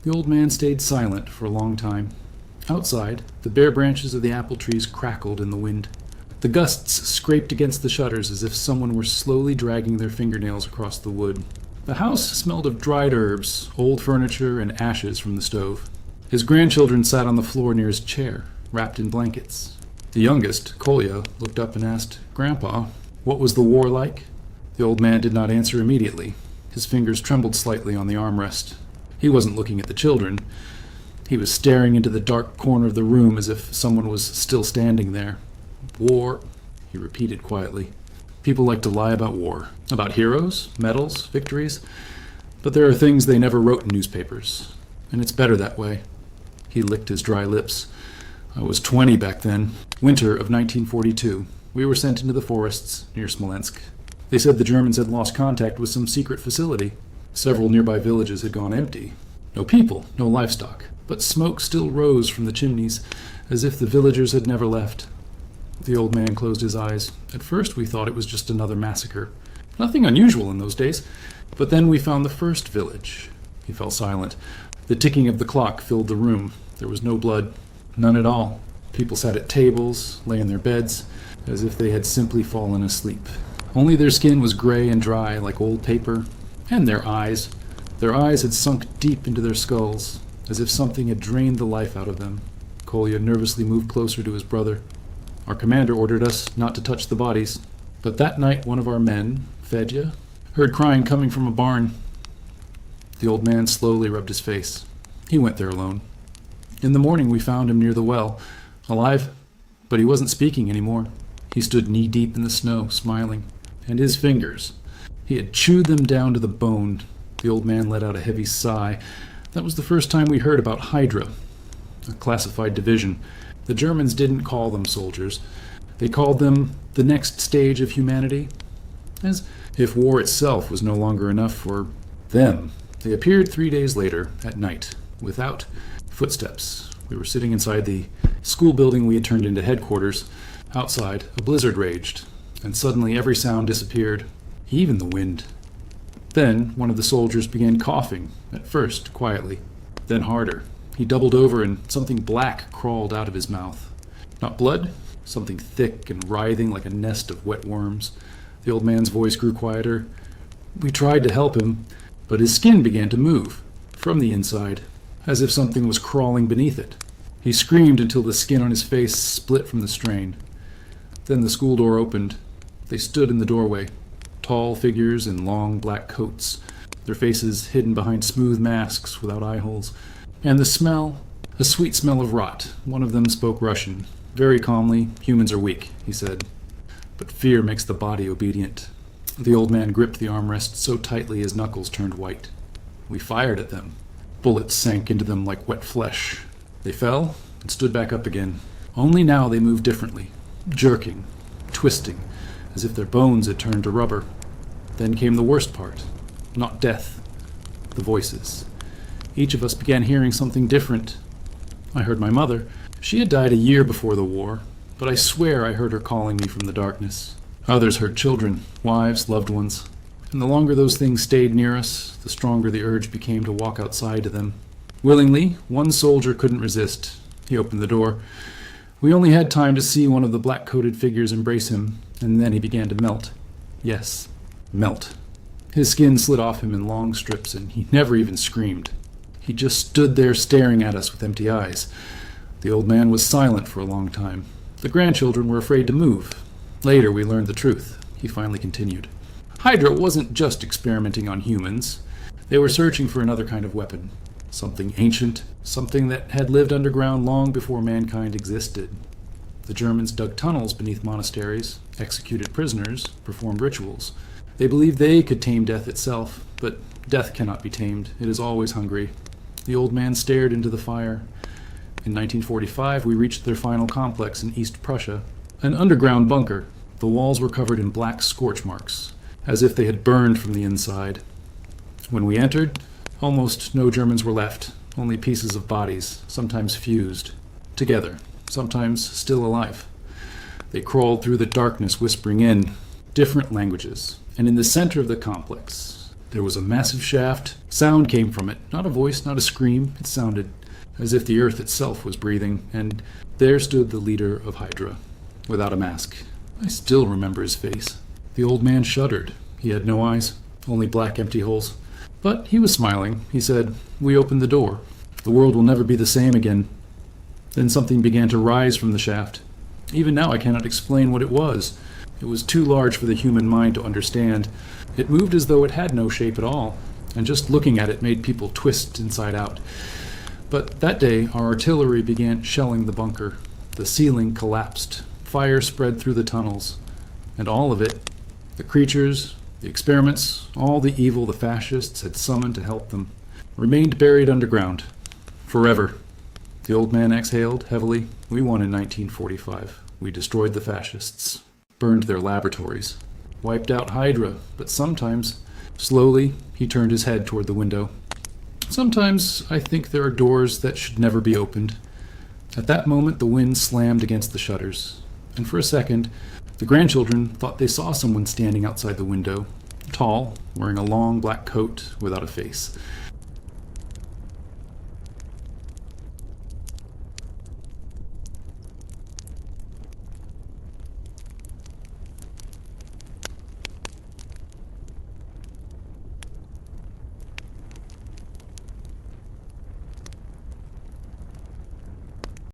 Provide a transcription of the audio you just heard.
The old man stayed silent for a long time. Outside, the bare branches of the apple trees crackled in the wind. The gusts scraped against the shutters as if someone were slowly dragging their fingernails across the wood. The house smelled of dried herbs, old furniture, and ashes from the stove. His grandchildren sat on the floor near his chair, wrapped in blankets. The youngest, Kolya, looked up and asked, "Grandpa, what was the war like?" The old man did not answer immediately. His fingers trembled slightly on the armrest. He wasn't looking at the children. He was staring into the dark corner of the room as if someone was still standing there. "War," he repeated quietly. People like to lie about war, about heroes, medals, victories, but there are things they never wrote in newspapers, and it's better that way. He licked his dry lips. "I was 20 back then. Winter of 1942. We were sent into the forests near Smolensk. They said the Germans had lost contact with some secret facility. Several nearby villages had gone empty. No people, no livestock, but smoke still rose from the chimneys, as if the villagers had never left." The old man closed his eyes. "At first we thought it was just another massacre. Nothing unusual in those days. But then we found the first village." He fell silent. The ticking of the clock filled the room. There was no blood. None at all. People sat at tables, lay in their beds, as if they had simply fallen asleep. Only their skin was gray and dry, like old paper. And their eyes. Their eyes had sunk deep into their skulls, as if something had drained the life out of them. Kolya nervously moved closer to his brother. "Our commander ordered us not to touch the bodies. But that night one of our men, Fedya, heard crying coming from a barn." The old man slowly rubbed his face. "He went there alone. In the morning we found him near the well, alive, but he wasn't speaking anymore. He stood knee-deep in the snow, smiling. And his fingers, he had chewed them down to the bone." The old man let out a heavy sigh. "That was the first time we heard about Hydra, a classified division. The Germans didn't call them soldiers. They called them the next stage of humanity, as if war itself was no longer enough for them. They appeared 3 days later, at night, without footsteps. We were sitting inside the school building we had turned into headquarters. Outside, a blizzard raged, and suddenly every sound disappeared, even the wind. Then one of the soldiers began coughing, at first quietly, then harder. He doubled over and something black crawled out of his mouth. Not blood, something thick and writhing like a nest of wet worms. The old man's voice grew quieter. We tried to help him, but his skin began to move, from the inside, as if something was crawling beneath it. He screamed until the skin on his face split from the strain. Then the school door opened. They stood in the doorway, tall figures in long black coats, their faces hidden behind smooth masks without eye holes. And the smell, a sweet smell of rot. One of them spoke Russian. Very calmly, "Humans are weak," he said. "But fear makes the body obedient." The old man gripped the armrest so tightly his knuckles turned white. We fired at them. Bullets sank into them like wet flesh. They fell and stood back up again. Only now they moved differently, jerking, twisting, as if their bones had turned to rubber. Then came the worst part. Not death. The voices. Each of us began hearing something different. I heard my mother. She had died a year before the war, but I swear I heard her calling me from the darkness. Others heard children, wives, loved ones. And the longer those things stayed near us, the stronger the urge became to walk outside to them. Willingly, one soldier couldn't resist. He opened the door. We only had time to see one of the black-coated figures embrace him, and then he began to melt. Yes, melt. His skin slid off him in long strips, and he never even screamed. He just stood there staring at us with empty eyes. The old man was silent for a long time. The grandchildren were afraid to move. Later we learned the truth. He finally continued. Hydra wasn't just experimenting on humans. They were searching for another kind of weapon. Something ancient, something that had lived underground long before mankind existed. The Germans dug tunnels beneath monasteries, executed prisoners, performed rituals. They believed they could tame death itself, but death cannot be tamed. It is always hungry. The old man stared into the fire. In 1945, we reached their final complex in East Prussia, an underground bunker. The walls were covered in black scorch marks, as if they had burned from the inside. When we entered, almost no Germans were left, only pieces of bodies, sometimes fused, together, sometimes still alive. They crawled through the darkness, whispering in different languages, and in the center of the complex, There was a massive shaft. Sound came from it. Not a voice, not a scream. It sounded as if the earth itself was breathing, and there stood the leader of Hydra, without a mask. I still remember his face. The old man shuddered. He had no eyes, only black empty holes. But he was smiling. He said, "We opened the door. The world will never be the same again." Then something began to rise from the shaft. Even now I cannot explain what it was. It was too large for the human mind to understand. It moved as though it had no shape at all, and just looking at it made people twist inside out. But that day, our artillery began shelling the bunker. The ceiling collapsed. Fire spread through the tunnels. And all of it, the creatures, the experiments, all the evil the fascists had summoned to help them, remained buried underground. Forever. The old man exhaled heavily. We won in 1945. We destroyed the fascists, burned their laboratories, wiped out Hydra, but sometimes, slowly, he turned his head toward the window. Sometimes I think there are doors that should never be opened. At that moment, the wind slammed against the shutters, and for a second, the grandchildren thought they saw someone standing outside the window, tall, wearing a long black coat without a face.